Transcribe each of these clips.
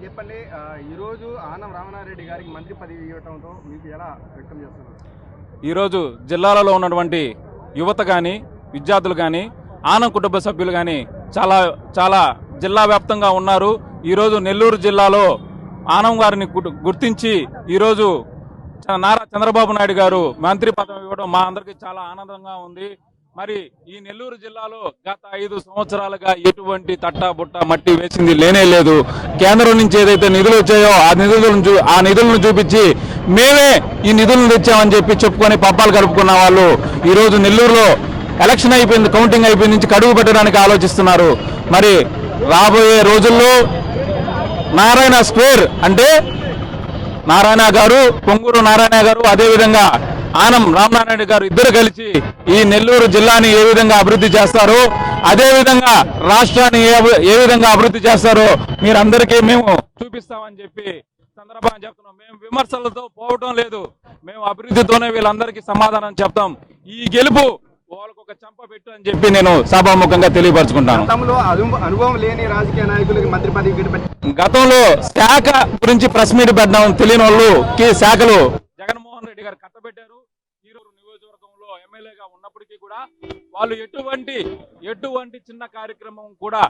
చెప్పండి, ఈరోజు ఆనం రామనారెడ్డి గారికి మంత్రి పదవి ఇవ్వడంతో మీకు ఎలా వ్యక్తం చేస్తున్నారు? ఈరోజు జిల్లాలలో ఉన్నటువంటి యువత కానీ విద్యార్థులు కానీ ఆనం కుటుంబ సభ్యులు కానీ చాలా జిల్లా వ్యాప్తంగా ఉన్నారు. ఈరోజు నెల్లూరు జిల్లాలో ఆనం గారిని గుర్తించి ఈరోజు నారా చంద్రబాబు నాయుడు గారు మంత్రి పదవి ఇవ్వడం మా అందరికీ చాలా ఆనందంగా ఉంది. మరి ఈ నెల్లూరు జిల్లాలో గత 5 సంవత్సరాలుగా ఎటువంటి తట్టాబుట్ట మట్టి వేసింది లేనే లేదు. కేంద్రం నుంచి ఏదైతే నిధులు వచ్చాయో ఆ నిధులను చూపించి మేమే ఈ నిధులను తెచ్చామని చెప్పి చెప్పుకొని పబ్బాలు కలుపుకున్న వాళ్ళు ఈరోజు నెల్లూరులో ఎలక్షన్ అయిపోయింది, కౌంటింగ్ అయిపోయింది నుంచి కడుగు పెట్టడానికి ఆలోచిస్తున్నారు. మరి రాబోయే రోజుల్లో నారాయణ స్క్వేర్ అంటే నారాయణ గారు, పొంగూరు నారాయణ గారు, అదేవిధంగా ఆనం రామనారాయణ గారు ఇద్దరు కలిసి ఈ నెల్లూరు జిల్లాని ఏ విధంగా అభివృద్ధి చేస్తారో, అదేవిధంగా రాష్ట్రాన్ని ఏ విధంగా అభివృద్ధి చేస్తారో మీరందరికీ మేము చూపిస్తామని చెప్పి సందర్భంగా చెప్తున్నాం. మేము విమర్శలతో పోవటం లేదు, మేము అభివృద్ధితోనే వీళ్ళందరికీ సమాధానం చెప్తాం. ఈ గెలుపు వాళ్ళకు ఒక చంప పెట్టు అని చెప్పి నేను సభాముఖంగా తెలియపరచుకుంటాను. అనుభవం లేని రాజకీయ నాయకులకి మంత్రి పదవి గతంలో శాఖ గురించి ప్రెస్ మీట్ పెట్టడం తెలియని వాళ్ళకి శాఖలు జగన్మోహన్ రెడ్డి గారు కట్టబెట్టారు. ఈరోజు నియోజకవర్గంలో ఎమ్మెల్యేగా ఉన్నప్పటికీ కూడా వాళ్ళు ఎటువంటి చిన్న కార్యక్రమం కూడా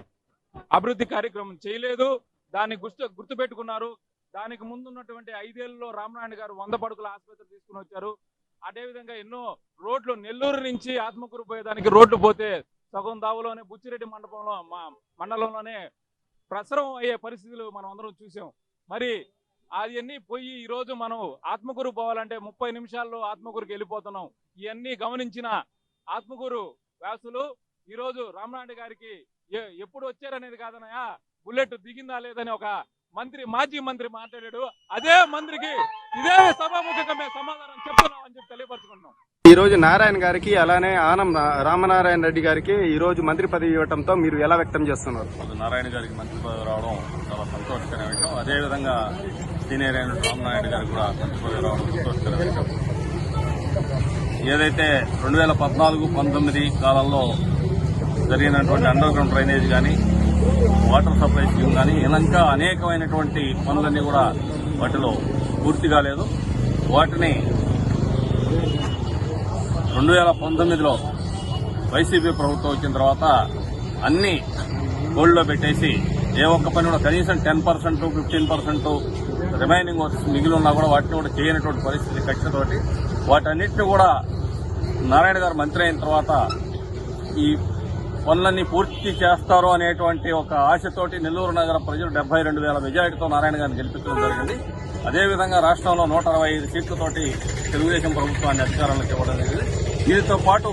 అభివృద్ధి కార్యక్రమం చేయలేదు. దాన్ని గుర్తుపెట్టుకున్నారు. దానికి ముందున్నటువంటి 5 ఏళ్లలో రామనారాయణ గారు 100 పడుకుల ఆసుపత్రి తీసుకుని వచ్చారు. అదేవిధంగా ఎన్నో రోడ్లు నెల్లూరు నుంచి ఆత్మకూరు పోయేదానికి రోడ్లు పోతే సగం దావులోనే బుచ్చిరెడ్డి మండలంలోనే ప్రసరం అయ్యే పరిస్థితులు మనం అందరం చూసాం. మరి అవన్నీ పోయి ఈరోజు మనం ఆత్మకూరు పోవాలంటే 30 నిమిషాల్లో ఆత్మకూరుకి వెళ్ళిపోతున్నాం. ఇవన్నీ గమనించిన ఆత్మకూరు వ్యాసులు ఈరోజు రామనారాయణ గారికి ఎప్పుడు వచ్చారనేది కాదనయా, బుల్లెట్ దిగిందా లేదని ఒక మాజీ మంత్రి మాట్లాడాడు. అదే మంత్రికి ఇదే సభాముఖంగా మేము సమాధానం చెప్తున్నాం అని చెప్పి తెలియపరచుకుంటున్నాం. ఈ రోజు నారాయణ గారికి అలానే ఆనం రామనారాయణ రెడ్డి గారికి ఈ రోజు మంత్రి పదవి ఇవ్వడంతో మీరు ఎలా వ్యక్తం చేస్తున్నారు? నారాయణ గారికి మంత్రి పదవి రావడం చాలా సంతోషకరమైన విషయం. అదేవిధంగా సీనియర్ అయిన రామనారాయణ గారికి కూడా మంత్రి పదవి రావడం సంతోషకరమైన విషయం. ఏదైతే 2014-19 కాలంలో జరిగినటువంటి అండర్ గ్రౌండ్ డ్రైనేజ్ కానీ, వాటర్ సప్లై స్కీమ్ కానీ, ఇంకా అనేకమైనటువంటి పనులన్నీ కూడా వాటిలో పూర్తి కాలేదు. వాటిని 2019లో వైసీపీ ప్రభుత్వం వచ్చిన తర్వాత అన్ని హోల్డ్లో పెట్టేసి ఏ ఒక్క పని కూడా కనీసం 10%, 15% రిమైనింగ్ వర్క్స్ మిగిలి ఉన్నా కూడా వాటిని కూడా చేయనటువంటి పరిస్థితి కక్షతోటి వాటన్నిటిని కూడా నారాయణ గారు మంత్రి అయిన తర్వాత ఈ పనులన్నీ పూర్తి చేస్తారు అనేటువంటి ఒక ఆశతోటి నెల్లూరు నగర ప్రజలు 72,000 మెజారిటీతో నారాయణ గారిని గెలిపించడం జరిగింది. అదేవిధంగా రాష్ట్రంలో 165 సీట్లతోటి తెలుగుదేశం ప్రభుత్వాన్ని అధికారంలోకి ఇవ్వడం జరిగింది. దీనితో పాటు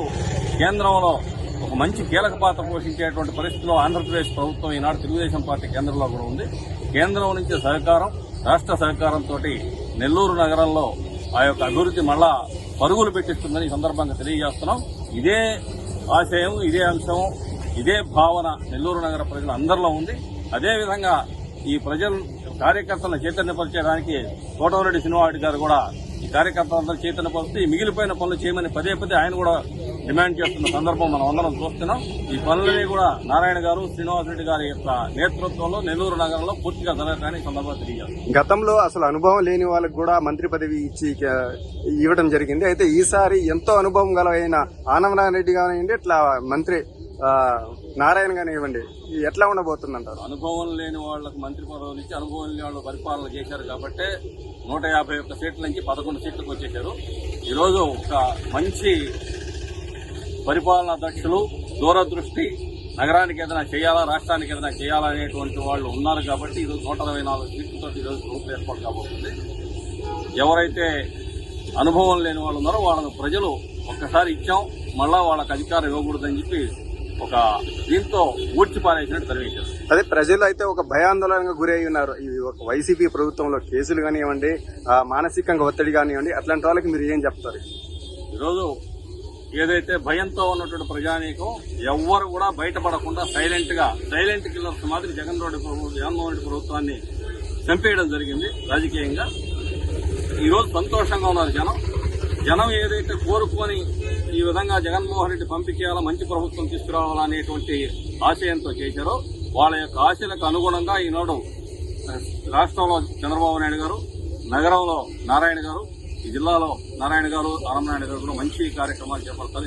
కేంద్రంలో ఒక మంచి కీలక పాత్ర పోషించేటువంటి పరిస్థితిలో ఆంధ్రప్రదేశ్ ప్రభుత్వం ఈనాడు తెలుగుదేశం పార్టీ కేంద్రంలో కూడా ఉంది. కేంద్రం నుంచి సహకారం, రాష్ట్ర సహకారంతో నెల్లూరు నగరంలో ఆ యొక్క అభివృద్ధి మళ్ళా పరుగులు పెట్టిస్తుందని ఈ సందర్భంగా తెలియజేస్తున్నాం. ఇదే ఆశయం, ఇదే అంశం, ఇదే భావన నెల్లూరు నగర ప్రజలు అందరిలో ఉంది. అదేవిధంగా ఈ ప్రజలు కార్యకర్తలను చైతన్యపరిచేయడానికి కోటమిరెడ్డి శ్రీనివాసరెడ్డి గారు కూడా ఈ కార్యకర్తలందరూ చైతన్యపరిచి మిగిలిపోయిన పనులు చేయమని పదే ఆయన కూడా డిమాండ్ చేస్తున్న సందర్భం మనం అందరం చూస్తున్నాం. ఈ పనులని కూడా నారాయణ గారు, శ్రీనివాసరెడ్డి గారి యొక్క నేతృత్వంలో నెల్లూరు నగరంలో పూర్తిగా జరగడానికి సందర్భంగా తెలియజేస్తారు. గతంలో అసలు అనుభవం లేని వాళ్ళకు కూడా మంత్రి పదవి ఇవ్వడం జరిగింది. అయితే ఈసారి ఎంతో అనుభవం గలైన ఆనం రెడ్డి కానివ్వండి, ఇట్లా మంత్రి నారాయణ గాని ఇవ్వండి, ఎట్లా ఉండబోతుందంటారు? అనుభవం లేని వాళ్లకు మంత్రి పదవులు ఇచ్చి అనుభవం లేని వాళ్ళు పరిపాలన చేశారు కాబట్టి 151 సీట్ల నుంచి 11 సీట్లకు వచ్చేశారు. ఈరోజు ఒక మంచి పరిపాలనా దక్షులు, దూరదృష్టి, నగరానికి ఏదైనా చేయాలా, రాష్ట్రానికి ఏదైనా చేయాలా అనేటువంటి వాళ్ళు ఉన్నారు కాబట్టి ఈరోజు 124 సీట్లతో ఈరోజు ప్రభుత్వం ఏర్పాటు కాబోతుంది. ఎవరైతే అనుభవం లేని వాళ్ళు ఉన్నారో వాళ్ళకు ప్రజలు ఒక్కసారి ఇచ్చాం, మళ్ళా వాళ్ళకి అధికారం ఇవ్వకూడదని చెప్పి ఒక దీంతో ఊడ్చిపారేసినట్టు తెలియజేశారు. అదే ప్రజలు అయితే ఒక భయాందోళనగా గురై ఉన్నారు. ఈ ఒక వైసీపీ ప్రభుత్వంలో కేసులు కానివ్వండి, మానసికంగా ఒత్తిడి కానివ్వండి, అట్లాంటి వాళ్ళకి మీరు ఏం చెప్తారు? ఈరోజు ఏదైతే భయంతో ఉన్నటువంటి ప్రజానీకం ఎవ్వరు కూడా బయటపడకుండా సైలెంట్ కిల్లర్స్ మాదిరి జగన్మోహన్ రెడ్డి ప్రభుత్వాన్ని చంపేయడం జరిగింది రాజకీయంగా. ఈరోజు సంతోషంగా ఉన్నారు జనం ఏదైతే కోరుకొని ఈ విధంగా జగన్మోహన్ రెడ్డి పంపించేయాలా, మంచి ప్రభుత్వం తీసుకురావాలనేటువంటి ఆశయంతో చేశారో వాళ్ళ యొక్క ఆశలకు అనుగుణంగా ఈనాడు రాష్ట్రంలో చంద్రబాబు నాయుడు గారు, నగరంలో నారాయణ గారు, ఈ జిల్లాలో నారాయణ గారు, ఆనందనారాయణ గారు కూడా మంచి కార్యక్రమాలు చేపడతారు.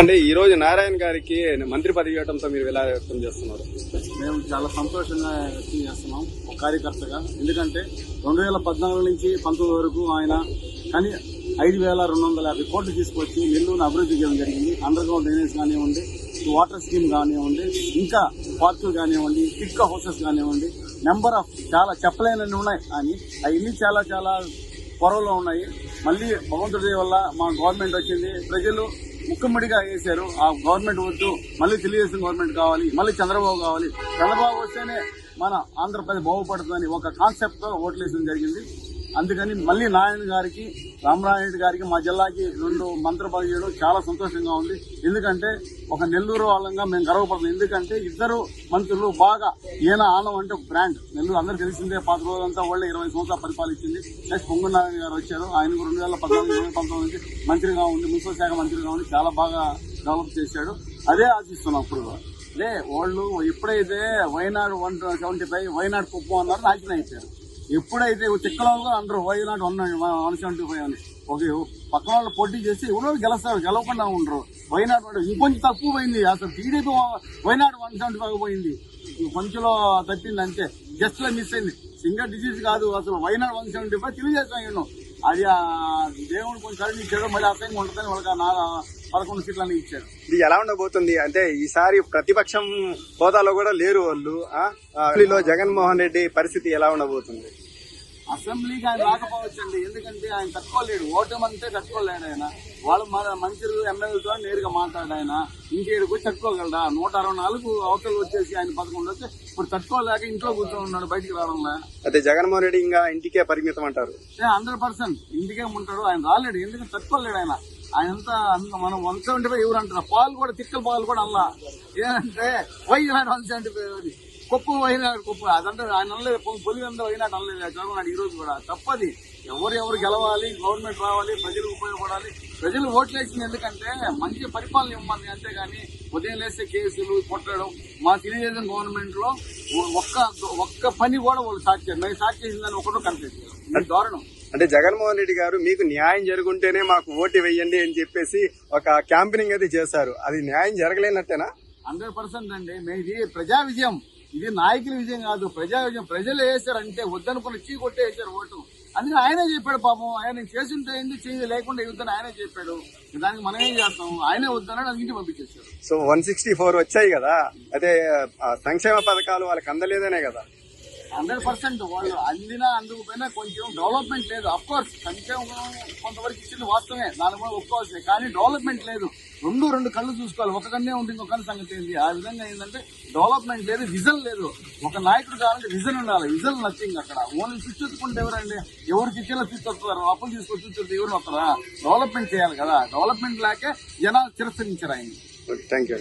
అంటే ఈ రోజు నారాయణ గారికి మంత్రి పదవి ఇవ్వడంతో మీరు ఎలా వ్యక్తం చేస్తున్నారు? మేము చాలా సంతోషంగా వ్యక్తం చేస్తున్నాం ఒక కార్యకర్తగా. ఎందుకంటే 2014 నుంచి 19 వరకు ఆయన కానీ 5,250 కోట్లు తీసుకొచ్చి నెల్లూరును అభివృద్ధి చేయడం జరిగింది. అండర్ గ్రౌండ్ డ్రైనేజ్ కానివ్వండి, వాటర్ స్కీమ్ కానివ్వండి, ఇంకా పార్కులు కానివ్వండి, టిక్ హౌసెస్ కానివ్వండి, నెంబర్ ఆఫ్ చాలా చెప్పలేనన్ని ఉన్నాయి. కానీ అవన్నీ చాలా చాలా పొరవలో ఉన్నాయి. మళ్ళీ భగవంతుడి వల్ల మా గవర్నమెంట్ వచ్చింది, ప్రజలు ముక్కుమ్మడిగా వేశారు. ఆ గవర్నమెంట్ వద్దు, మళ్ళీ తెలుగుదేశం గవర్నమెంట్ కావాలి, మళ్ళీ చంద్రబాబు కావాలి, చంద్రబాబు వస్తేనే మన ఆంధ్రప్రదేశ్ బాగుపడుతుందని ఒక కాన్సెప్ట్ తో ఓట్లు వేయడం జరిగింది. అందుకని మళ్ళీ నారాయణ గారికి, రామనారాయణ గారికి, మా జిల్లాకి 2 మంత్రి పదవి చేయడం చాలా సంతోషంగా ఉంది. ఎందుకంటే ఒక నెల్లూరు వాళ్ళంగా మేము గర్వపడుతున్నాం. ఎందుకంటే ఇద్దరు మంత్రులు బాగా ఈయన ఆనం అంటే బ్రాండ్ నెల్లూరు అందరూ తెలిసిందే. 10 రోజులంతా వాళ్ళు 20 సంవత్సరాలు పరిపాలించింది. నెక్స్ట్ పొంగు నారాయణ గారు వచ్చారు. ఆయనకు 2014-2019 నుంచి మంత్రిగా ఉండి, మున్సిపల్ శాఖ మంత్రిగా ఉండి చాలా బాగా డెవలప్ చేశాడు. అదే ఆశిస్తున్నాం. అప్పుడు అదే వాళ్ళు ఎప్పుడైతే వైనాడు 175 వైనాడు కుప్పం అన్నారు, నాశనం అయిపోయారు. ఎప్పుడైతే చిక్కలో అందరూ వైనాడు 175 అని ఒక పక్కన వాళ్ళు పోటీ చేసి ఎవరో గెలుస్తారు, గెలవకుండా ఉండరు. వైనాడు ఇంకొంచెం తక్కువ పోయింది. అసలు టీడీపీ వైనాడు 175 పోయింది, కొంచెంలో తప్పింది అంతే. జస్ట్ లో మిస్ అయింది. సింగర్ డిసీజ్ కాదు, అసలు వైనాడు 175 తెలియజేస్తాను. అది దేవుడు కొంచెం కరెంట్ ఇచ్చాడు, మళ్ళీ అసహ్యంగా ఉంటుందని వాళ్ళకి 11 సీట్లని ఇచ్చారు. ఇది ఎలా ఉండబోతుంది అంటే ఈసారి ప్రతిపక్షం హోదాలో కూడా లేరు వాళ్ళు. అసెంబ్లీలో జగన్మోహన్ రెడ్డి పరిస్థితి ఎలా ఉండబోతుంది? అసెంబ్లీకి ఆయన రాకపోవచ్చండి. ఎందుకంటే ఆయన తట్టుకోలేడు, ఓటమంటే తట్టుకోలేడు. ఆయన వాళ్ళు మన మంత్రులు ఎమ్మెల్యేలతో నేరుగా మాట్లాడు. ఆయన ఇంకేడు కూర్చి తట్టుకోగలడా? 164 అవతలు వచ్చేసి ఆయన 11 వస్తే ఇప్పుడు తట్టుకోలేక ఇంట్లో కూర్చొని ఉన్నాడు, బయటికి రావడంలా. అయితే జగన్మోహన్ రెడ్డి ఇంకా ఇంటికే పరిమితం అంటారు? 100% ఇంటికే ఉంటాడు. ఆయన రాలేడు, ఎందుకంటే తట్టుకోలేడు. ఆయనంతా మనం 175 ఎవరు అంటారు? పాలు కూడా, తిక్కల పాలు కూడా అలా ఏంటంటే వైనాడు 175 కుప్ప వైనాడు కుప్ప అదంటే ఆయన అనలేదు. పొలిగంద వైనాడు అనలేదు చంద్రబాబు ఈ రోజు కూడా. తప్పది. ఎవరు గెలవాలి, గవర్నమెంట్ రావాలి, ప్రజలకు ఉపయోగపడాలి. ప్రజలు ఓట్లు వేసింది ఎందుకంటే మంచి పరిపాలన ఇవ్వమంది, అంతేగాని ఉదయం లేస్తే కేసులు కొట్టడం. మా తెలుగుదేశం గవర్నమెంట్ లో ఒక్క పని కూడా వాళ్ళు సాక్షి మేము సాక్షి చేసిందని ఒకటో కనిపించారు. దారుణం. అంటే జగన్మోహన్ రెడ్డి గారు మీకు న్యాయం జరుగుంటేనే మాకు ఓటు వేయండి అని చెప్పేసి ఒక క్యాంపెయినింగ్ అయితే చేశారు. అది న్యాయం జరగలేనట్టేనా? 100% అండి. ఇది ప్రజా విజయం. ఇది నాయకుల విజయం కాదు, ప్రజా విజయం. ప్రజలు వేశారంటే వద్దనుకుని చీ కొట్టే వేశారు ఓటు. అందుకే ఆయనే చెప్పాడు. పాపం ఆయన చేస్తుంటే ఎందుకు చేయ లేకుండా ఇవ్వద్దని ఆయనే చెప్పాడు. దానికి మనం ఏం చేస్తాం? ఆయనే వద్దన్నాడు, అది ఇంటికి పంపించేశారు. సో 164 వచ్చాయి కదా, అదే సంక్షేమ పథకాలు వాళ్ళకి అందలేదనే కదా? 100% వాళ్ళు అందినా అందుకుపోయినా కొంచెం డెవలప్మెంట్ లేదు. అఫ్ కోర్స్ సంక్షేమం కొంతవరకు ఇచ్చింది వాస్తవమే, దాని కూడా ఒప్పుకోవాల్సిందే. కానీ డెవలప్మెంట్ లేదు. రెండు కళ్ళు చూసుకోవాలి. ఒక కన్నే ఉంటుంది, ఇంకొక కన్ను సంగతి ఏంటి? ఆ విధంగా ఏంటంటే డెవలప్మెంట్ లేదు, విజన్ లేదు. ఒక నాయకుడు కావాలంటే విజన్ ఉండాలి. విజన్ నథింగ్ అక్కడ. ఓన్లీ స్విచ్ ఎత్తుకుంటే ఎవరండి? ఎవరికి ఇచ్చేలా స్విచ్ వస్తున్నారు? అప్పులు తీసుకొని స్విచ్ వస్తే ఎవరు వస్తారా? డెవలప్మెంట్ చేయాలి కదా. డెవలప్మెంట్ లేకే జనాలు తిరస్కరించారు ఆయన. Thank you.